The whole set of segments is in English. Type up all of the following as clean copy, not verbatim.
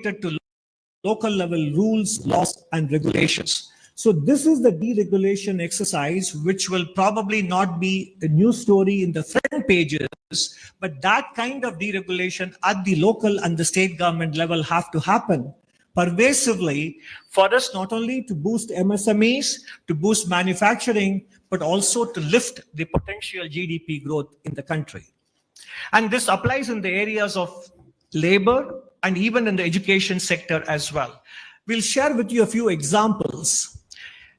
to local level rules, laws, and regulations. So this is the deregulation exercise, which will probably not be a news story in the front pages, but that kind of deregulation at the local and the state government level have to happen pervasively for us not only to boost MSMEs, to boost manufacturing, but also to lift the potential GDP growth in the country. And this applies in the areas of labor and even in the education sector as well. We'll share with you a few examples.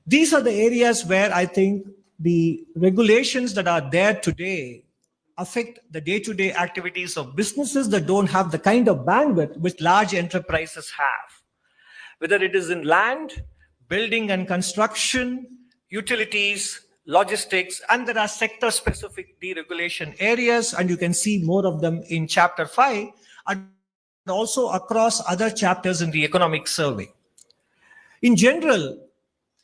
These are the areas where I think the regulations that are there today affect the day-to-day activities of businesses that don't have the kind of bandwidth which large enterprises have. Whether it is in land, building and construction, utilities, logistics, and there are sector-specific deregulation areas, and you can see more of them in Chapter 5, and also across other chapters in the economic survey. In general,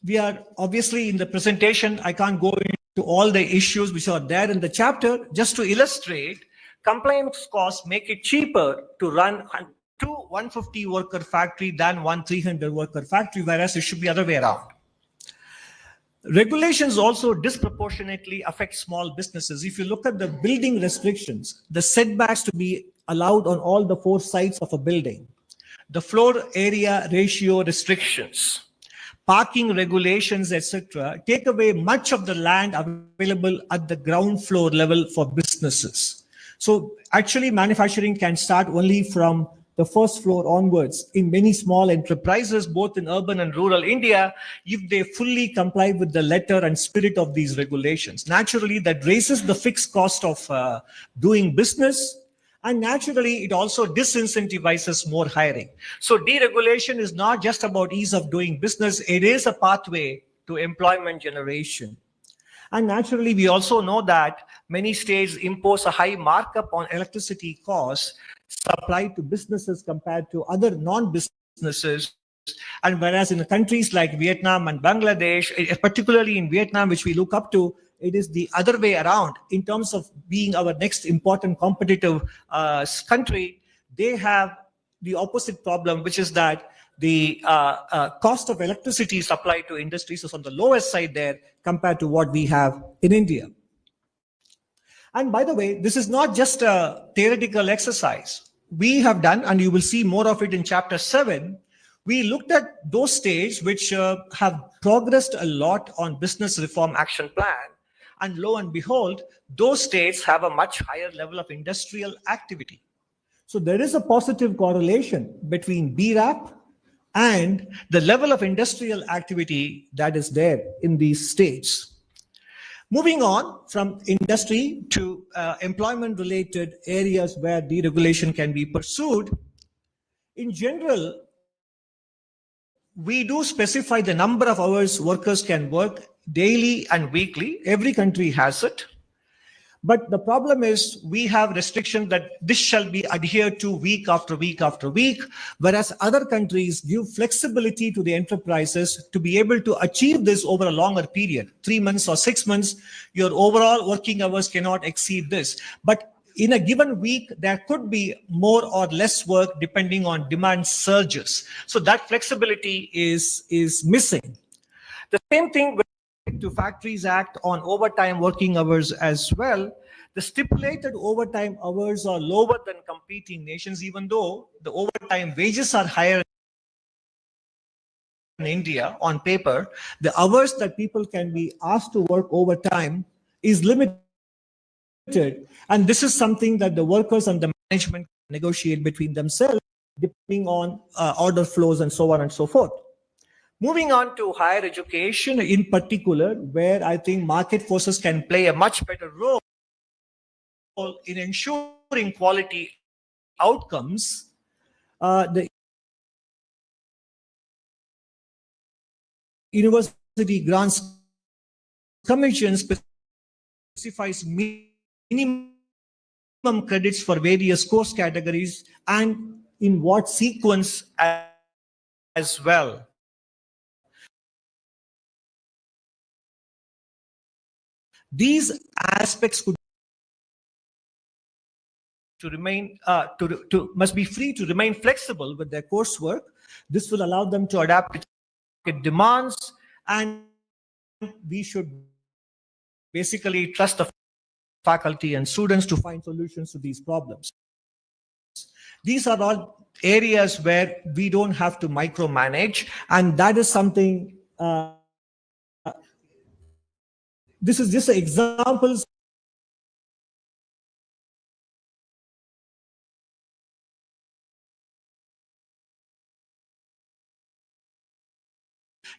we are obviously in the presentation, I can't go into all the issues which are there in the chapter. Just to illustrate, compliance costs make it cheaper to run two 150 worker factory than one 300 worker factory, whereas it should be other way around. Regulations also disproportionately affect small businesses. If you look at the building restrictions, the setbacks to be allowed on all the 4 sides of a building, the floor area ratio restrictions, parking regulations, etc., take away much of the land available at the ground floor level for businesses. So actually manufacturing can start only from the first floor onwards in many small enterprises, both in urban and rural India, if they fully comply with the letter and spirit of these regulations. Naturally, that raises the fixed cost of doing business, and naturally, it also disincentivizes more hiring. So deregulation is not just about ease of doing business, it is a pathway to employment generation. And naturally, we also know that many states impose a high markup on electricity costs supplied to businesses compared to other non-businesses. And whereas in countries like Vietnam and Bangladesh, particularly in Vietnam, which we look up to, it is the other way around in terms of being our next important competitive country. They have the opposite problem, which is that the cost of electricity supplied to industries is on the lowest side there compared to what we have in India. And by the way, this is not just a theoretical exercise. We have done, and you will see more of it in Chapter 7, we looked at those states which have progressed a lot on business reform action plan. And lo and behold, those states have a much higher level of industrial activity. So there is a positive correlation between BRAP and the level of industrial activity that is there in these states. Moving on from industry to employment-related areas where deregulation can be pursued, in general, we do specify the number of hours workers can work daily and weekly. Every country has it. But the problem is we have restrictions that this shall be adhered to week after week after week, whereas other countries give flexibility to the enterprises to be able to achieve this over a longer period, 3 months or 6 months. Your overall working hours cannot exceed this. But in a given week, there could be more or less work depending on demand surges. So that flexibility is missing. The same thing with to Factories Act on overtime working hours as well. The stipulated overtime hours are lower than competing nations, even though the overtime wages are higher in India on paper. The hours that people can be asked to work overtime is limited. And this is something that the workers and the management negotiate between themselves, depending on order flows and so on and so forth. Moving on to higher education in particular, where I think market forces can play a much better role in ensuring quality outcomes. The University Grants Commission specifies minimum credits for various course categories and in what sequence as well. These aspects could to remain must be free to remain flexible with their coursework. This will allow them to adapt to market demands, and we should basically trust the faculty and students to find solutions to these problems. These are all areas where we don't have to micromanage, and that is something. This is just examples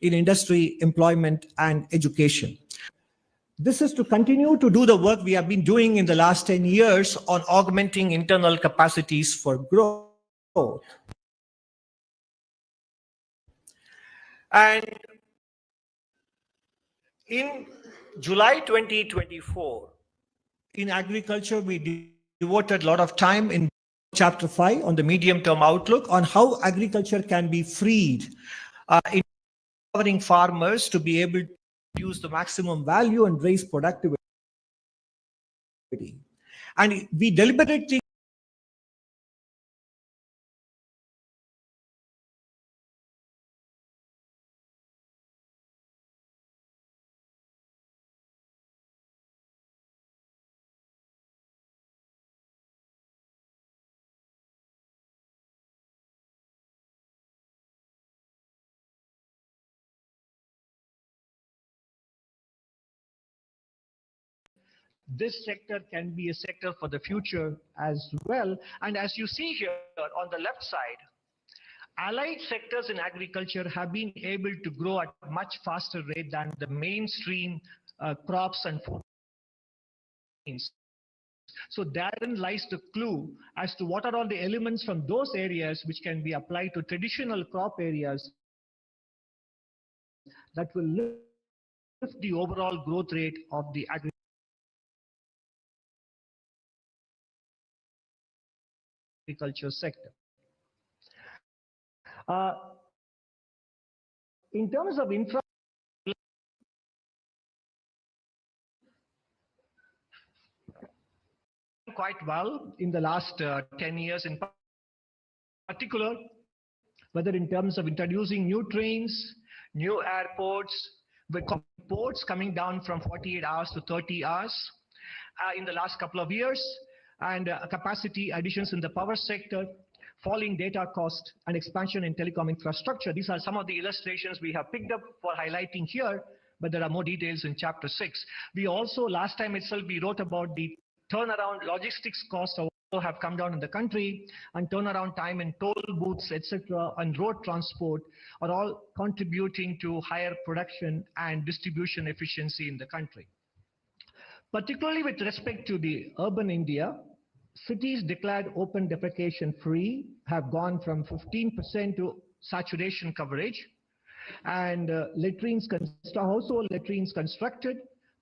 in industry, employment, and education. This is to continue to do the work we have been doing in the last 10 years on augmenting internal capacities for growth. And in July 2024, in agriculture, we devoted a lot of time in chapter 5 on the medium-term outlook on how agriculture can be freed in empowering farmers to be able to use the maximum value and raise productivity. And we deliberately this sector can be a sector for the future as well. And as you see here on the left side, allied sectors in agriculture have been able to grow at a much faster rate than the mainstream crops and food. So therein lies the clue as to what are all the elements from those areas which can be applied to traditional crop areas that will lift the overall growth rate of the agriculture sector. In terms of infra, quite well in the last 10 years in particular, whether in terms of introducing new trains, new airports, with ports coming down from 48 hours to 30 hours in the last couple of years, and capacity additions in the power sector, falling data cost, and expansion in telecom infrastructure. These are some of the illustrations we have picked up for highlighting here, but there are more details in chapter 6. We also, last time itself, we wrote about the turnaround logistics costs also have come down in the country, and turnaround time in toll booths, etc., and road transport are all contributing to higher production and distribution efficiency in the country. Particularly with respect to the urban India, cities declared open defecation free have gone from 15% to saturation coverage, and household latrines constructed,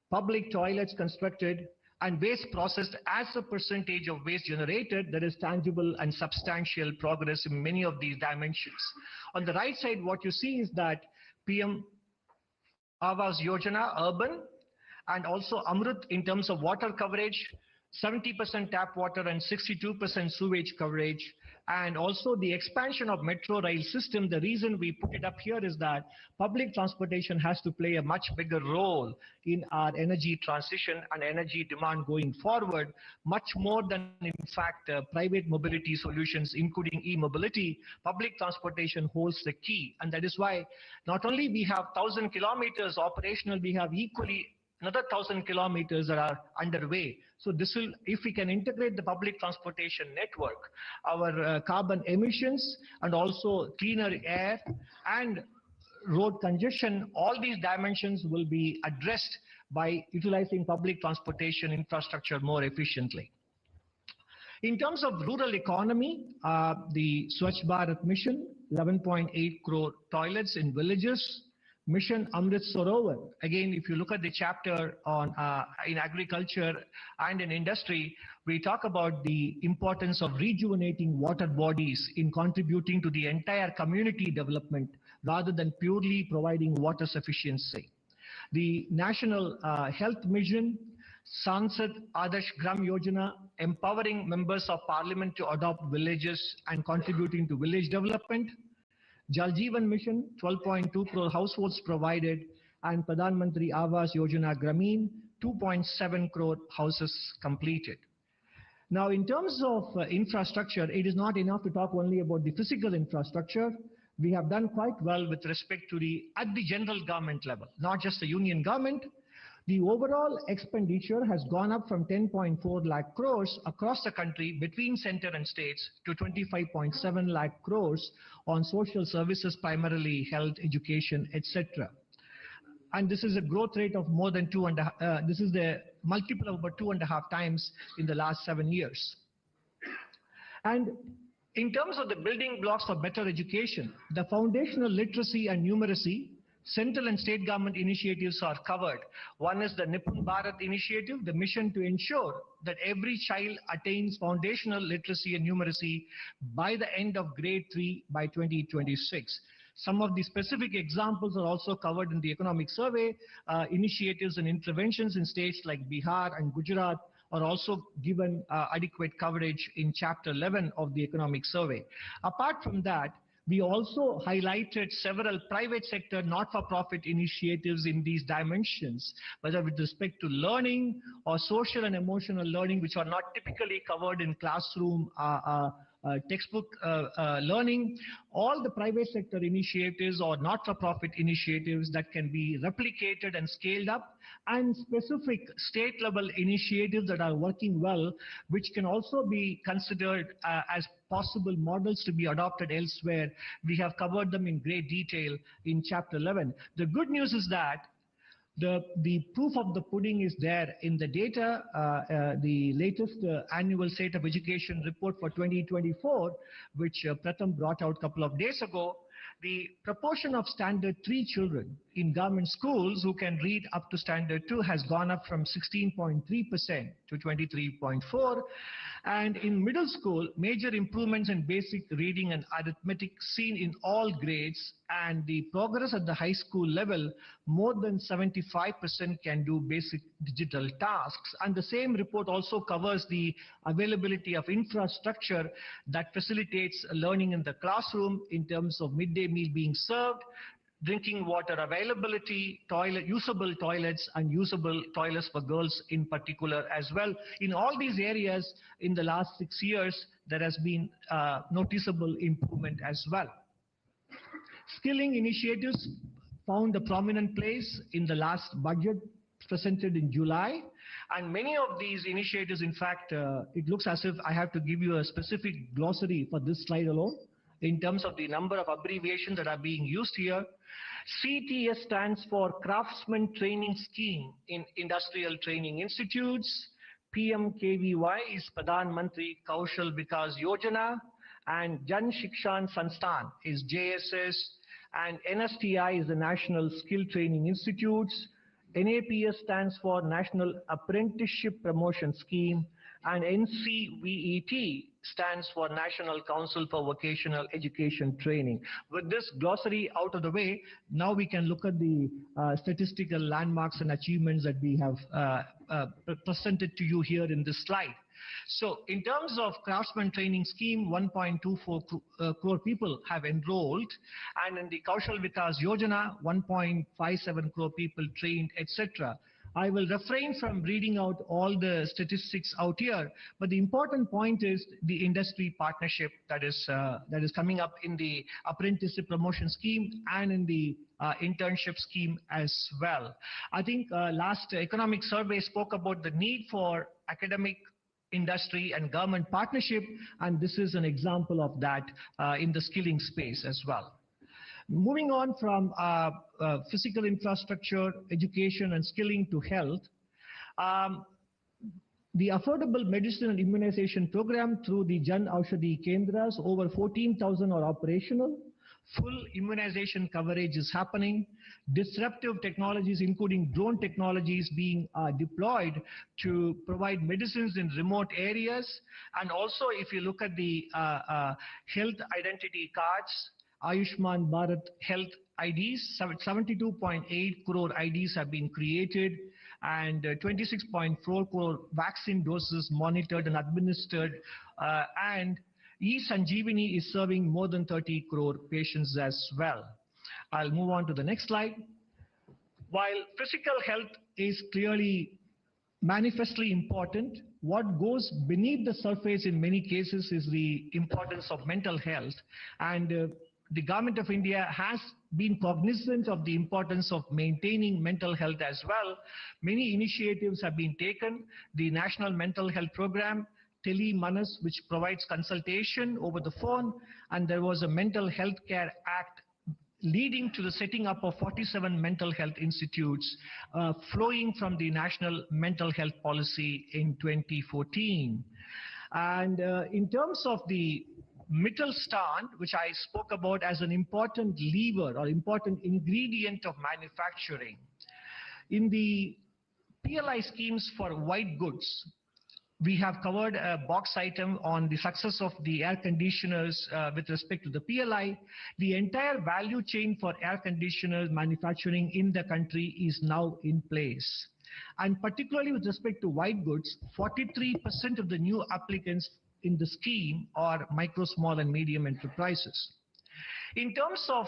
public toilets constructed, and waste processed as a percentage of waste generated. There is tangible and substantial progress in many of these dimensions. On the right side, what you see is that PM Awas Yojana urban and also Amrut in terms of water coverage, 70% tap water and 62% sewage coverage, and also the expansion of metro rail system. The reason we put it up here is that public transportation has to play a much bigger role in our energy transition and energy demand going forward, much more than in fact private mobility solutions, including e-mobility. Public transportation holds the key, and that is why not only we have 1,000 kilometers operational, we have equally another 1,000 kilometers that are underway. So this will, if we can integrate the public transportation network, our carbon emissions and also cleaner air and road congestion, all these dimensions will be addressed by utilizing public transportation infrastructure more efficiently. In terms of rural economy, the Swachh Bharat mission, 11.8 crore toilets in villages, Mission Amrit Sarovar. Again, if you look at the chapter on in agriculture and in industry, we talk about the importance of rejuvenating water bodies in contributing to the entire community development rather than purely providing water sufficiency. The National Health Mission, Sansad Adarsh Gram Yojana, empowering members of parliament to adopt villages and contributing to village development. Jal Jeevan Mission, 12.2 crore households provided, and Pradhan Mantri Awas Yojana Grameen, 2.7 crore houses completed. Now, in terms of infrastructure, it is not enough to talk only about the physical infrastructure. We have done quite well with respect to at the general government level, not just the union government. The overall expenditure has gone up from 10.4 lakh crores across the country between center and states to 25.7 lakh crores on social services, primarily health, education, etc. And this is a growth rate of more than this is the multiple of about 2.5 times in the last 7 years. And in terms of the building blocks for better education, the foundational literacy and numeracy, central and state government initiatives are covered. One is the Nipun Bharat initiative, the mission to ensure that every child attains foundational literacy and numeracy by the end of grade 3 by 2026. Some of the specific examples are also covered in the economic survey. Initiatives and interventions in states like Bihar and Gujarat are also given adequate coverage in Chapter 11 of the economic survey. Apart from that, we also highlighted several private sector not-for-profit initiatives in these dimensions, whether with respect to learning or social and emotional learning, which are not typically covered in classroom textbook learning. All the private sector initiatives or not-for-profit initiatives that can be replicated and scaled up, and specific state-level initiatives that are working well, which can also be considered as possible models to be adopted elsewhere. We have covered them in great detail in Chapter 11. The good news is that the proof of the pudding is there in the data. The latest annual State of Education report for 2024, which Pratham brought out a couple of days ago, the proportion of Standard 3 children in government schools who can read up to Standard 2 has gone up from 16.3% to 23.4%. And in middle school, major improvements in basic reading and arithmetic seen in all grades, and the progress at the high school level, more than 75% can do basic digital tasks. And the same report also covers the availability of infrastructure that facilitates learning in the classroom in terms of midday meal being served, drinking water availability, usable toilets, and usable toilets for girls in particular as well. In all these areas, in the last 6 years, there has been noticeable improvement as well. Skilling initiatives found a prominent place in the last budget presented in July, and many of these initiatives, in fact, it looks as if I have to give you a specific glossary for this slide alone in terms of the number of abbreviations that are being used here. CTS stands for Craftsman Training Scheme in Industrial Training Institutes. PMKVY is Pradhan Mantri Kaushal Vikas Yojana, and Jan Shikshan Sansthan is JSS, and NSTI is the National Skill Training Institutes. NAPS stands for National Apprenticeship Promotion Scheme, and NCVET stands for National Council for Vocational Education Training. With this glossary out of the way, now we can look at the statistical landmarks and achievements that we have presented to you here in this slide. So in terms of Craftsman Training Scheme, 1.24 crore people have enrolled, and in the Kaushal Vikas Yojana, 1.57 crore people trained, etc. I will refrain from reading out all the statistics out here, but the important point is the industry partnership that is coming up in the apprenticeship promotion scheme and in the internship scheme as well. I think last economic survey spoke about the need for academic, industry and government partnership, and this is an example of that in the skilling space as well. Moving on from physical infrastructure, education and skilling to health, the affordable medicine and immunization program through the Jan Aushadhi Kendras, over 14,000 are operational. Full immunization coverage is happening. Disruptive technologies, including drone technologies, being deployed to provide medicines in remote areas. And also, if you look at the health identity cards, Ayushman Bharat Health IDs, 72.8 crore IDs have been created, and 26.4 crore vaccine doses monitored and administered, and e-Sanjeevani is serving more than 30 crore patients as well. I'll move on to the next slide. While physical health is clearly manifestly important, what goes beneath the surface in many cases is the importance of mental health. And the government of India has been cognizant of the importance of maintaining mental health as well. Many initiatives have been taken. The National Mental Health Program, Tele Manas, which provides consultation over the phone, and there was a Mental Health Care Act leading to the setting up of 47 mental health institutes flowing from the National Mental Health Policy in 2014. And in terms of the Mittelstand, which I spoke about as an important lever or important ingredient of manufacturing, in the PLI schemes for white goods, we have covered a box item on the success of the air conditioners with respect to the PLI. The entire value chain for air conditioners manufacturing in the country is now in place. And particularly with respect to white goods, 43% of the new applicants in the scheme are micro, small and medium enterprises. In terms of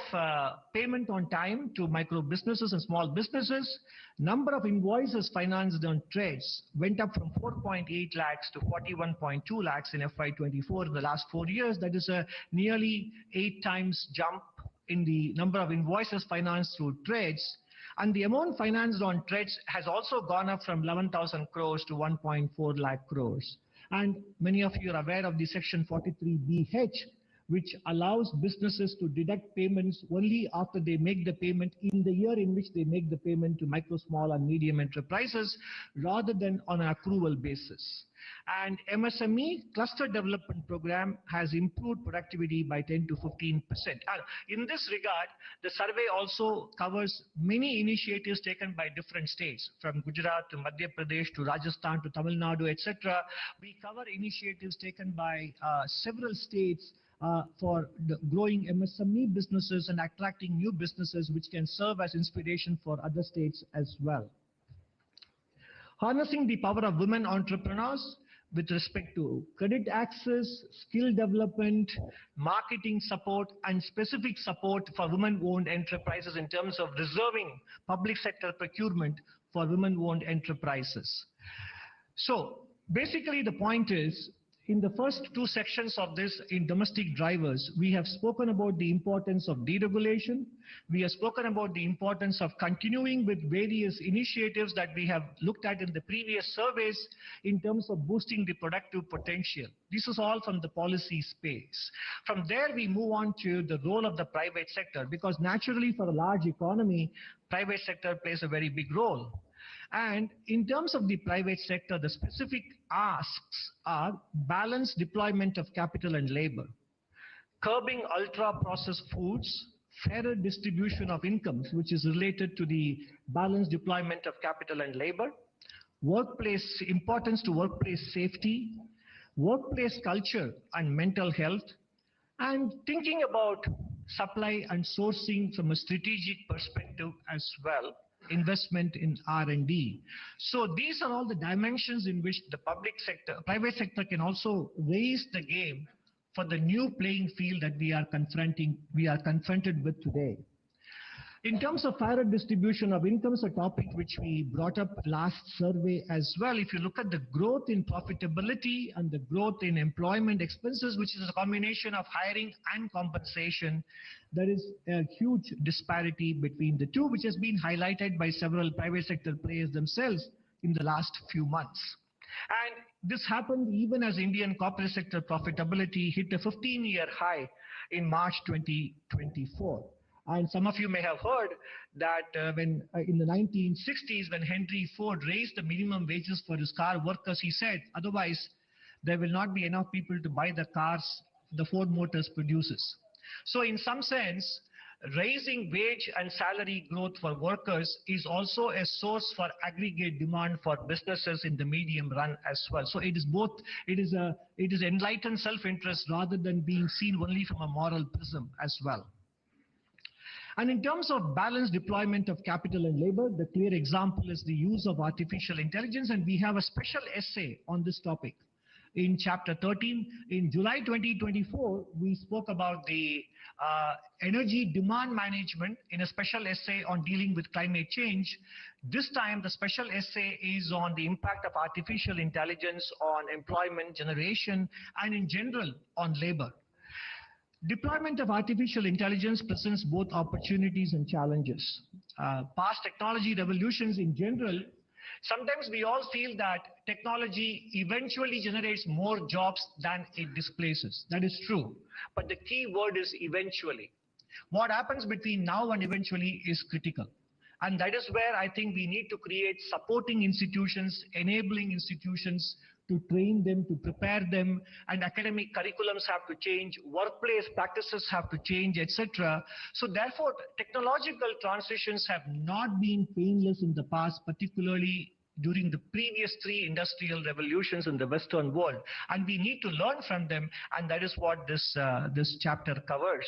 payment on time to micro businesses and small businesses, number of invoices financed on trades went up from 4.8 lakhs to 41.2 lakhs in FY24 in the last 4 years. That is a nearly 8 times jump in the number of invoices financed through trades. And the amount financed on trades has also gone up from 11,000 crores to 1.4 lakh crores. And many of you are aware of the Section 43BH, which allows businesses to deduct payments only after they make the payment in the year in which they make the payment to micro, small and medium enterprises rather than on an accrual basis. And MSME cluster development program has improved productivity by 10 to 15%. In this regard, the survey also covers many initiatives taken by different states, from Gujarat to Madhya Pradesh to Rajasthan to Tamil Nadu, etc. We cover initiatives taken by several states for the growing MSME businesses and attracting new businesses which can serve as inspiration for other states as well. Harnessing the power of women entrepreneurs with respect to credit access, skill development, marketing support, and specific support for women-owned enterprises in terms of reserving public sector procurement for women-owned enterprises. So basically the point is, in the first two sections of this, in domestic drivers, we have spoken about the importance of deregulation. We have spoken about the importance of continuing with various initiatives that we have looked at in the previous surveys in terms of boosting the productive potential. This is all from the policy space. From there, we move on to the role of the private sector, because naturally for a large economy, private sector plays a very big role. And in terms of the private sector, the specific asks are balanced deployment of capital and labor, curbing ultra-processed foods, fairer distribution of incomes, which is related to the balanced deployment of capital and labor, workplace importance to workplace safety, workplace culture and mental health, and thinking about supply and sourcing from a strategic perspective as well. Investment in R&D. So these are all the dimensions in which the private sector can also raise the game for the new playing field that we are confronted with today. In terms of fairer distribution of incomes, a topic which we brought up last survey as well, if you look at the growth in profitability and the growth in employment expenses, which is a combination of hiring and compensation, there is a huge disparity between the two, which has been highlighted by several private sector players themselves in the last few months. And this happened even as Indian corporate sector profitability hit a 15-year high in March 2024. And some of you may have heard that when in the 1960s, when Henry Ford raised the minimum wages for his car workers, he said, otherwise there will not be enough people to buy the cars the Ford Motors produces. So in some sense, raising wage and salary growth for workers is also a source for aggregate demand for businesses in the medium run as well. So it is both, it is enlightened self-interest rather than being seen only from a moral prism as well. And in terms of balanced deployment of capital and labor, the clear example is the use of artificial intelligence, and we have a special essay on this topic. In chapter 13, in July 2024, we spoke about the energy demand management in a special essay on dealing with climate change. This time, the special essay is on the impact of artificial intelligence on employment generation and in general on labor. Deployment of artificial intelligence presents both opportunities and challenges. Past technology revolutions in general, sometimes we all feel that technology eventually generates more jobs than it displaces. That is true. But the key word is eventually. What happens between now and eventually is critical. And that is where I think we need to create supporting institutions, enabling institutions to train them, to prepare them, and academic curriculums have to change, workplace practices have to change, etc. So therefore, technological transitions have not been painless in the past, particularly during the previous 3 industrial revolutions in the Western world, and we need to learn from them, and that is what this chapter covers.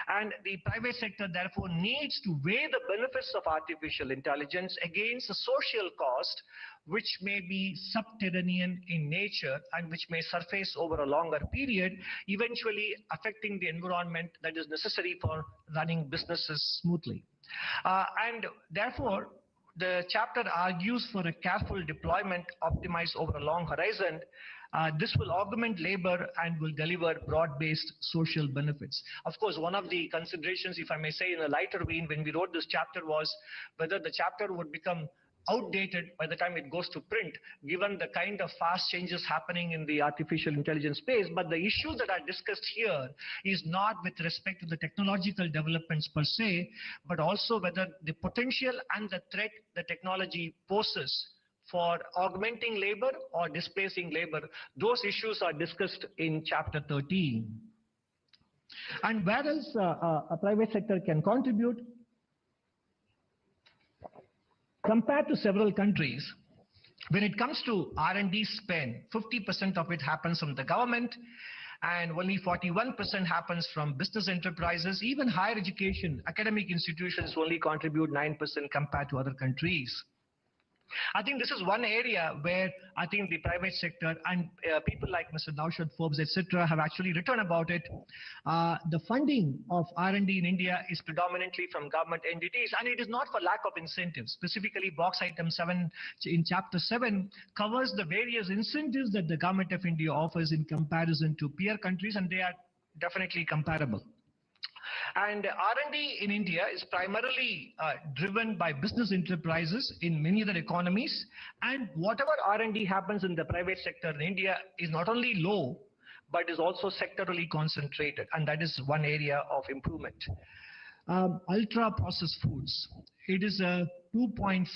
And the private sector therefore needs to weigh the benefits of artificial intelligence against the social cost, which may be subterranean in nature and which may surface over a longer period, eventually affecting the environment that is necessary for running businesses smoothly. And therefore, the chapter argues for a careful deployment optimized over a long horizon. This will augment labor and will deliver broad-based social benefits. Of course, one of the considerations, if I may say in a lighter vein, when we wrote this chapter was whether the chapter would become outdated by the time it goes to print, given the kind of fast changes happening in the artificial intelligence space. But the issues that are discussed here is not with respect to the technological developments per se, but also whether the potential and the threat the technology poses for augmenting labor or displacing labor. Those issues are discussed in chapter 13. And where else a private sector can contribute? Compared to several countries, when it comes to R&D spend, 50% of it happens from the government and only 41% happens from business enterprises. Even higher education, academic institutions only contribute 9% compared to other countries. I think this is one area where I think the private sector and people like Mr. Naushad Forbes, etc., have actually written about it. The funding of R&D in India is predominantly from government entities, and it is not for lack of incentives. Specifically, box item 7 in chapter 7 covers the various incentives that the government of India offers in comparison to peer countries, and they are definitely comparable. And R&D in India is primarily driven by business enterprises in many other economies. And whatever R&D happens in the private sector in India is not only low, but is also sectorally concentrated. And that is one area of improvement. Ultra processed foods. It is a 2.5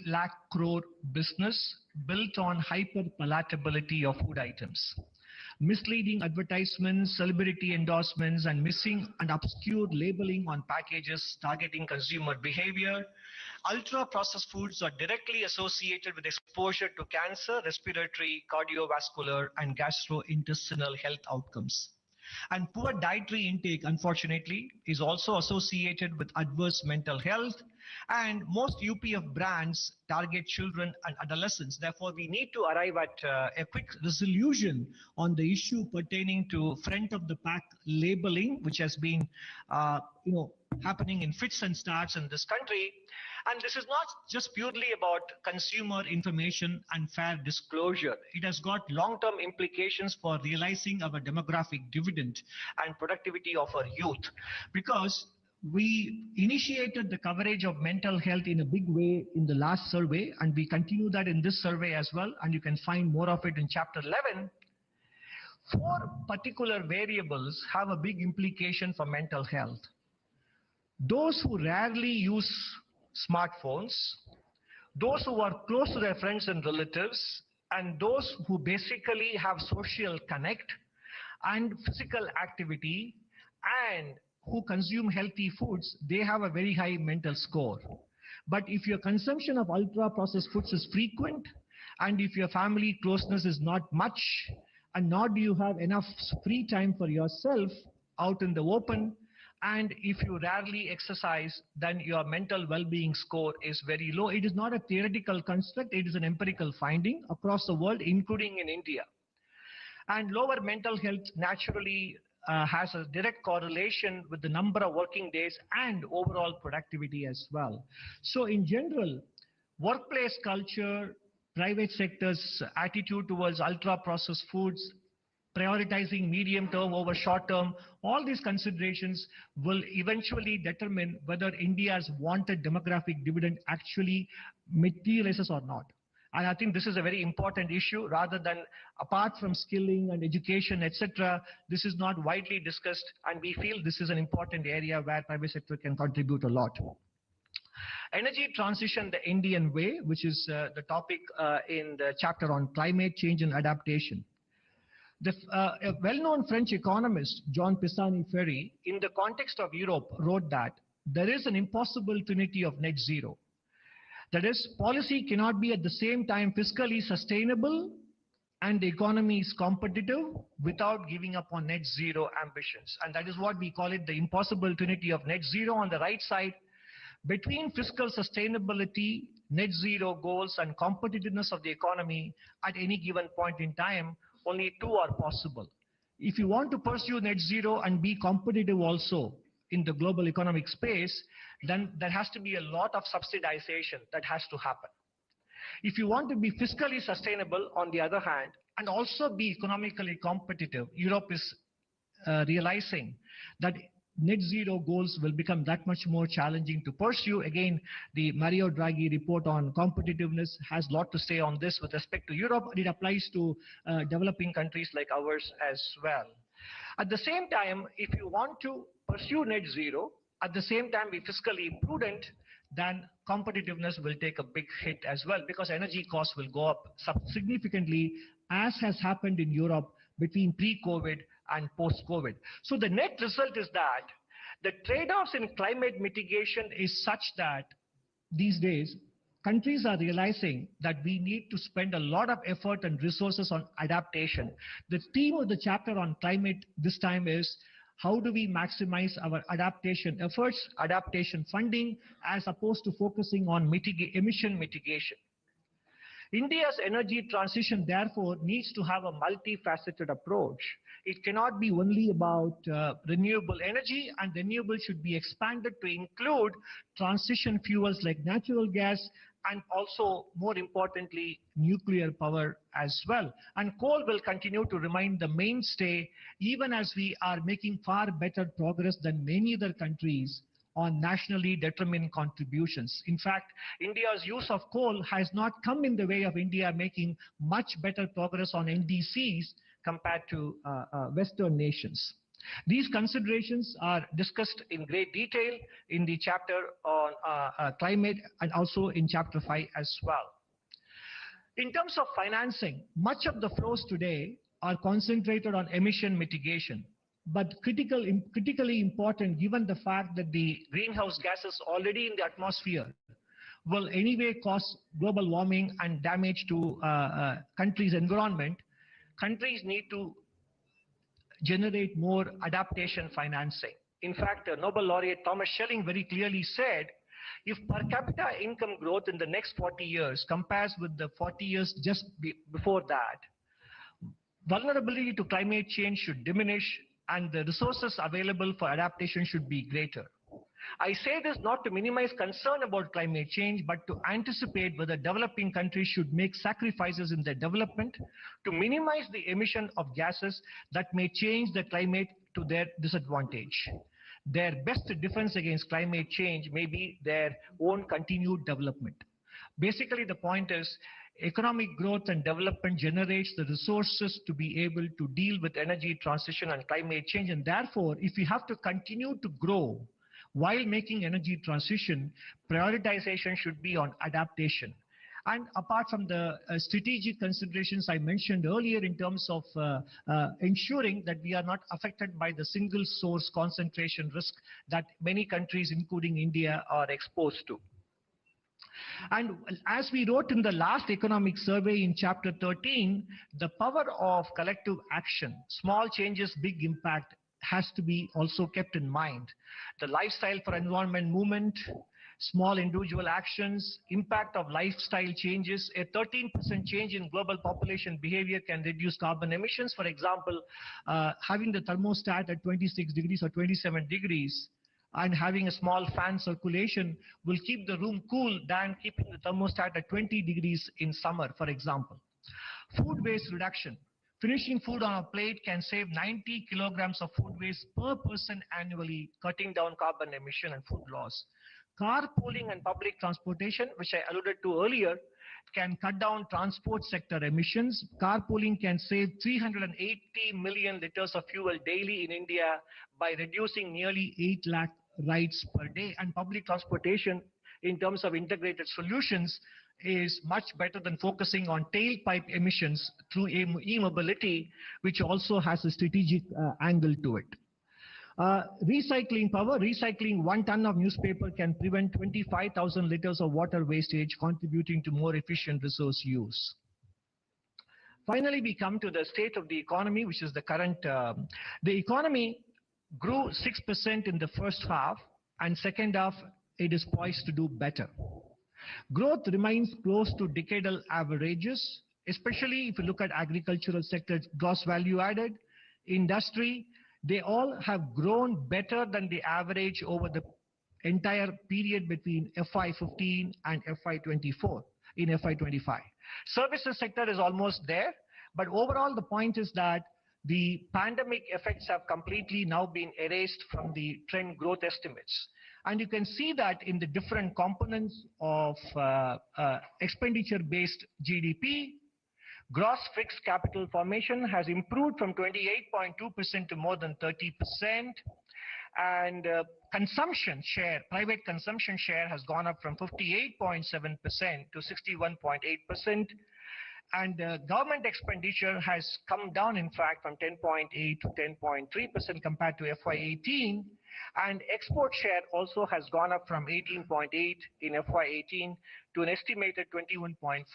lakh crore business built on hyper palatability of food items. Misleading advertisements, celebrity endorsements, and missing and obscure labeling on packages targeting consumer behavior. Ultra-processed foods are directly associated with exposure to cancer, respiratory, cardiovascular, and gastrointestinal health outcomes. And poor dietary intake, unfortunately, is also associated with adverse mental health. And most UPF brands target children and adolescents. Therefore, we need to arrive at a quick resolution on the issue pertaining to front of the pack labeling, which has been, happening in fits and starts in this country. And this is not just purely about consumer information and fair disclosure. It has got long-term implications for realizing our demographic dividend and productivity of our youth. Because we initiated the coverage of mental health in a big way in the last survey, and we continue that in this survey as well, and you can find more of it in chapter 11. 4 particular variables have a big implication for mental health. Those who rarely use smartphones, those who are close to their friends and relatives, and those who basically have social connect and physical activity and who consume healthy foods, they have a very high mental score. But if your consumption of ultra-processed foods is frequent, and if your family closeness is not much, and nor do you have enough free time for yourself out in the open, And if you rarely exercise, then your mental well-being score is very low. It is not a theoretical construct, it is an empirical finding across the world, including in India. And lower mental health naturally has a direct correlation with the number of working days and overall productivity as well. So in general, workplace culture, private sector's attitude towards ultra-processed foods, prioritizing medium term over short term, all these considerations will eventually determine whether India's wanted demographic dividend actually materializes or not. And I think this is a very important issue. Rather than apart from skilling and education, etc., this is not widely discussed, and we feel this is an important area where private sector can contribute a lot. Energy transition the Indian way, which is the topic in the chapter on climate change and adaptation. A well-known French economist, Jean Pisani-Ferry, in the context of Europe, wrote that there is an impossible trinity of net zero. That is, policy cannot be at the same time fiscally sustainable and the economy is competitive without giving up on net zero ambitions. And that is what we call it, the impossible trinity of net zero. On the right side, between fiscal sustainability, net zero goals, and competitiveness of the economy at any given point in time, only two are possible. If you want to pursue net zero and be competitive also in the global economic space, then there has to be a lot of subsidization that has to happen. If you want to be fiscally sustainable, on the other hand, and also be economically competitive, Europe is realizing that net zero goals will become that much more challenging to pursue. Again, the Mario Draghi report on competitiveness has a lot to say on this with respect to Europe, and it applies to developing countries like ours as well. At the same time, if you want to pursue net zero, at the same time be fiscally prudent, then competitiveness will take a big hit as well, because energy costs will go up significantly, as has happened in Europe between pre-COVID and post-COVID. So the net result is that the trade-offs in climate mitigation is such that these days countries are realizing that we need to spend a lot of effort and resources on adaptation. The theme of the chapter on climate this time is how do we maximize our adaptation efforts, adaptation funding, as opposed to focusing on emission mitigation. India's energy transition, therefore, needs to have a multifaceted approach. It cannot be only about renewable energy, and renewable should be expanded to include transition fuels like natural gas, and also, more importantly, nuclear power as well. And coal will continue to remain the mainstay, even as we are making far better progress than many other countries on nationally determined contributions. In fact, India's use of coal has not come in the way of India making much better progress on NDCs compared to Western nations. These considerations are discussed in great detail in the chapter on climate, and also in chapter 5 as well. In terms of financing, much of the flows today are concentrated on emission mitigation, but critically important, given the fact that the greenhouse gases already in the atmosphere will anyway cause global warming and damage to countries' environment. Countries need to generate more adaptation financing. In fact, Nobel laureate Thomas Schelling very clearly said, if per capita income growth in the next 40 years compares with the 40 years just before that, vulnerability to climate change should diminish and the resources available for adaptation should be greater. I say this not to minimize concern about climate change, but to anticipate whether developing countries should make sacrifices in their development to minimize the emission of gases that may change the climate to their disadvantage. Their best defense against climate change may be their own continued development. Basically, the point is, economic growth and development generates the resources to be able to deal with energy transition and climate change, and therefore, if we have to continue to grow while making energy transition, prioritization should be on adaptation. And apart from the strategic considerations I mentioned earlier in terms of ensuring that we are not affected by the single source concentration risk that many countries, including India, are exposed to. And as we wrote in the last economic survey in chapter 13, the power of collective action, small changes, big impact, has to be also kept in mind. The lifestyle for environment movement, small individual actions, impact of lifestyle changes. A 13% change in global population behavior can reduce carbon emissions. For example, having the thermostat at 26 degrees or 27 degrees and having a small fan circulation will keep the room cool than keeping the thermostat at 20 degrees in summer, for example. Food waste reduction. Finishing food on a plate can save 90 kilograms of food waste per person annually, cutting down carbon emission and food loss. Carpooling and public transportation, which I alluded to earlier, can cut down transport sector emissions. Carpooling can save 380 million liters of fuel daily in India by reducing nearly 8 lakh rides per day. And public transportation, in terms of integrated solutions, is much better than focusing on tailpipe emissions through e-mobility, which also has a strategic angle to it. Recycling power. Recycling 1 ton of newspaper can prevent 25,000 liters of water wastage, contributing to more efficient resource use. Finally, we come to the state of the economy, which is the current. The economy grew 6% in the first half, and second half it is poised to do better. Growth remains close to decadal averages, especially if you look at agricultural sector, gross value added, industry. They all have grown better than the average over the entire period between FY15 and FY24 in FY25. Services sector is almost there, but overall the point is that the pandemic effects have completely now been erased from the trend growth estimates. And you can see that in the different components of expenditure-based GDP. Gross fixed capital formation has improved from 28.2% to more than 30%. And consumption share, private consumption share has gone up from 58.7% to 61.8%. And government expenditure has come down, in fact, from 10.8 to 10.3% compared to FY18. And export share also has gone up from 18.8 in FY18 to an estimated 21.5%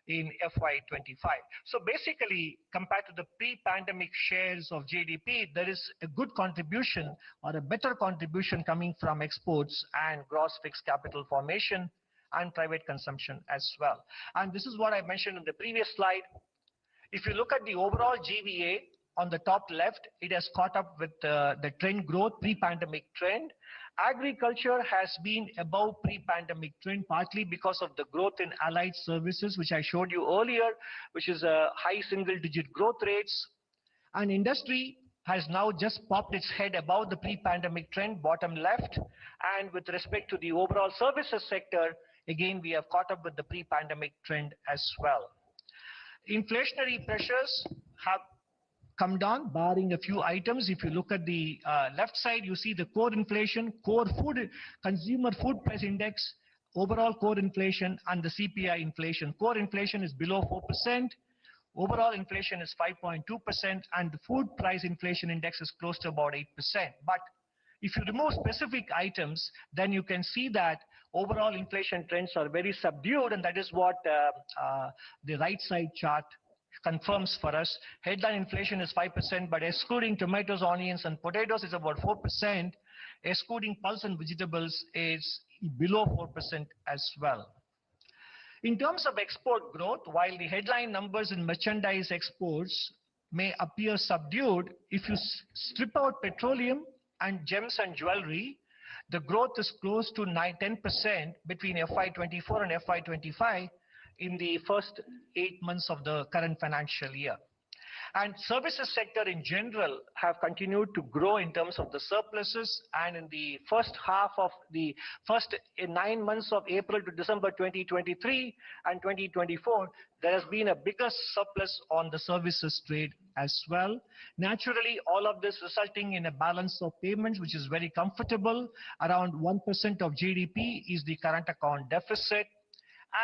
in FY25. So basically, compared to the pre-pandemic shares of GDP, there is a good contribution or a better contribution coming from exports and gross fixed capital formation and private consumption as well. And this is what I mentioned in the previous slide. If you look at the overall GVA on the top left, it has caught up with the trend growth, pre-pandemic trend. Agriculture has been above pre-pandemic trend, partly because of the growth in allied services, which I showed you earlier, which is a high single-digit growth rates. And industry has now just popped its head above the pre-pandemic trend, bottom left. And with respect to the overall services sector, again, we have caught up with the pre-pandemic trend as well. Inflationary pressures have come down, barring a few items. If you look at the left side, you see the core inflation, core food, consumer food price index, overall core inflation, and the CPI inflation. Core inflation is below 4%. Overall inflation is 5.2%, and the food price inflation index is close to about 8%. But if you remove specific items, then you can see that overall inflation trends are very subdued, and that is what the right side chart confirms for us. Headline inflation is 5%, but excluding tomatoes, onions, and potatoes is about 4%. Excluding pulse and vegetables is below 4% as well. In terms of export growth, while the headline numbers in merchandise exports may appear subdued, if you strip out petroleum and gems and jewelry, the growth is close to 10% between FY24 and FY25 in the first 8 months of the current financial year. And services sector in general have continued to grow in terms of the surpluses, and in the first half of the first 9 months of April to December 2023 and 2024, there has been a bigger surplus on the services trade as well. Naturally, all of this resulting in a balance of payments, which is very comfortable. Around 1% of GDP is the current account deficit.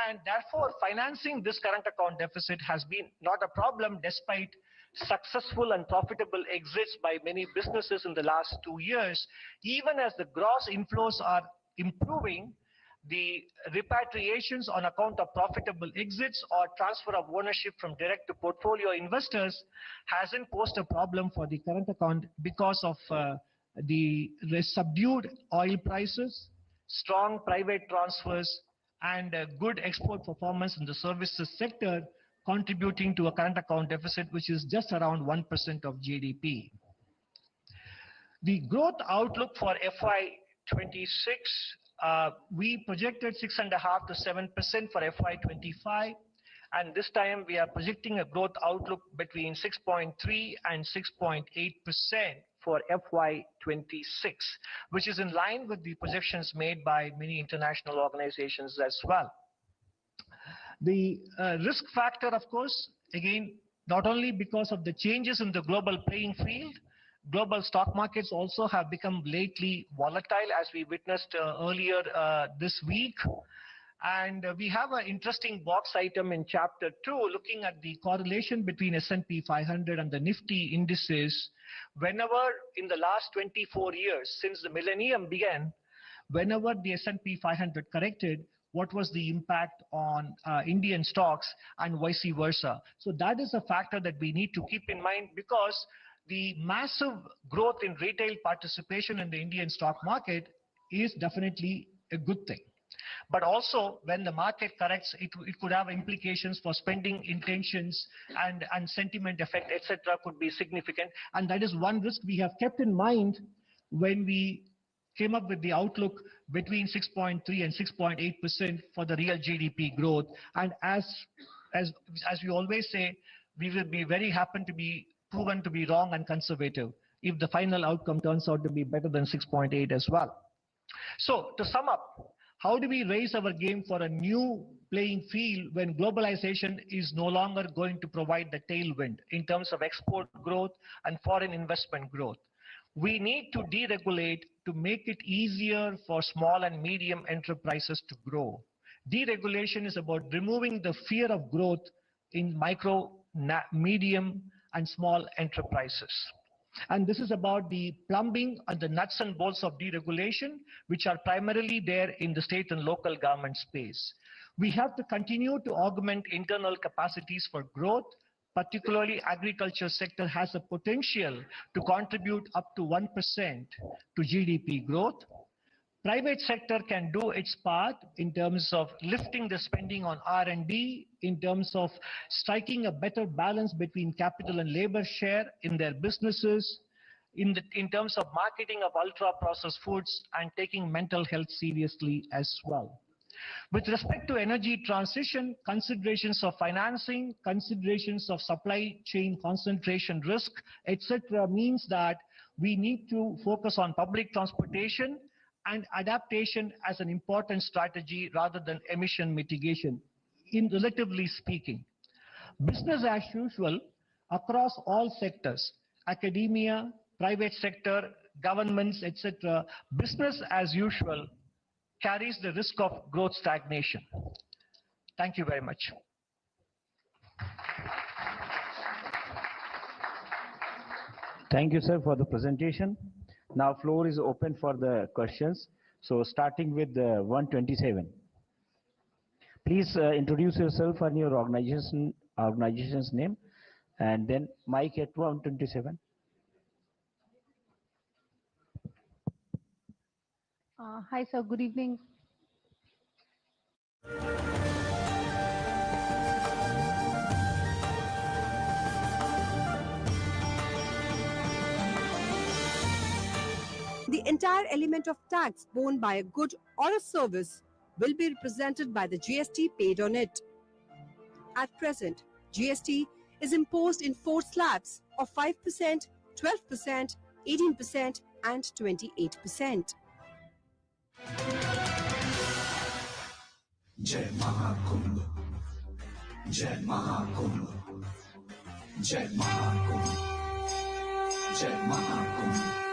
And therefore, financing this current account deficit has been not a problem despite successful and profitable exits by many businesses in the last 2 years. Even as the gross inflows are improving, The repatriations on account of profitable exits or transfer of ownership from direct to portfolio investors hasn't posed a problem for the current account because of the subdued oil prices, strong private transfers, and good export performance in the services sector, contributing to a current account deficit which is just around 1% of GDP. The growth outlook for FY26, we projected 6.5% to 7% for FY25, and this time we are projecting a growth outlook between 6.3 and 6.8% for FY26, which is in line with the projections made by many international organizations as well. The risk factor, of course, again, not only because of the changes in the global playing field, global stock markets also have become lately volatile, as we witnessed earlier this week. And we have an interesting box item in chapter 2 looking at the correlation between S&P 500 and the Nifty indices. Whenever in the last 24 years since the millennium began, whenever the S&P 500 corrected, what was the impact on Indian stocks and vice versa. So that is a factor that we need to keep in mind, because the massive growth in retail participation in the Indian stock market is definitely a good thing. But also, when the market corrects, it could have implications for spending intentions, and sentiment effect, etc. could be significant. And that is one risk we have kept in mind when we came up with the outlook between 6.3 and 6.8% for the real GDP growth. And as we always say, we will be very happy to be proven to be wrong and conservative if the final outcome turns out to be better than 6.8 as well. So to sum up, how do we raise our game for a new playing field when globalization is no longer going to provide the tailwind in terms of export growth and foreign investment growth? We need to deregulate to make it easier for small and medium enterprises to grow. Deregulation is about removing the fear of growth in micro, medium, and small enterprises. And this is about the plumbing and the nuts and bolts of deregulation, which are primarily there in the state and local government space. We have to continue to augment internal capacities for growth. Particularly, agriculture sector has a potential to contribute up to 1% to GDP growth. Private sector can do its part in terms of lifting the spending on R&D, in terms of striking a better balance between capital and labor share in their businesses, in terms of marketing of ultra-processed foods, and taking mental health seriously as well. With respect to energy transition, considerations of financing, considerations of supply chain concentration risk, etc. means that we need to focus on public transportation and adaptation as an important strategy rather than emission mitigation, relatively speaking. Business as usual across all sectors, academia, private sector, governments, etc. Business as usual carries the risk of growth stagnation. Thank you very much. Thank you, sir, for the presentation. Now, floor is open for the questions. So, starting with 127. Please introduce yourself and your organization's name, and then mic at 127. Hi, sir. Good evening. The entire element of tax borne by a good or a service will be represented by the GST paid on it. At present, GST is imposed in 4 slabs of 5%, 12%, 18% and 28%. Jai Mahakumbh, Jai Mahakumbh, Jai Mahakumbh, Jai Mahakumbh.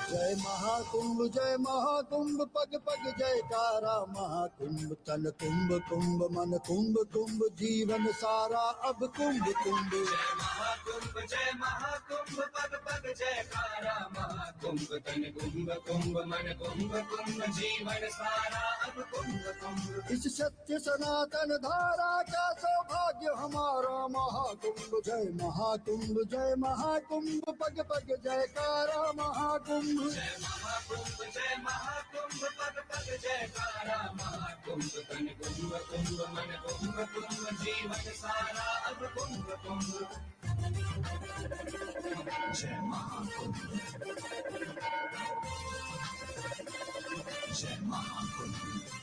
Jai Mahakumbh. Mahakumbh पग पग जयकारा महाकुंभ तन कुंभ कुंभ मन कुंभ कुंभ जीवन सारा अब कुंभ कुंभ जय महाकुंभ पग पग जयकारा महाकुंभ तन कुंभ कुंभ मन कुंभ कुंभ जीवन सारा अब कुंभ कुंभ इस सत्य सनातन धारा का सौभाग्य हमारा महाकुंभ जय महाकुंभ पग पग जयकारा महाकुंभ जय महाकुंभ पग पग जयकारा महाकुंभ तन कुंभ कुंभ मन कुंभ कुंभ जीवन सारा अब कुंभ कुंभ जय महाकुंभ जय महाकुंभ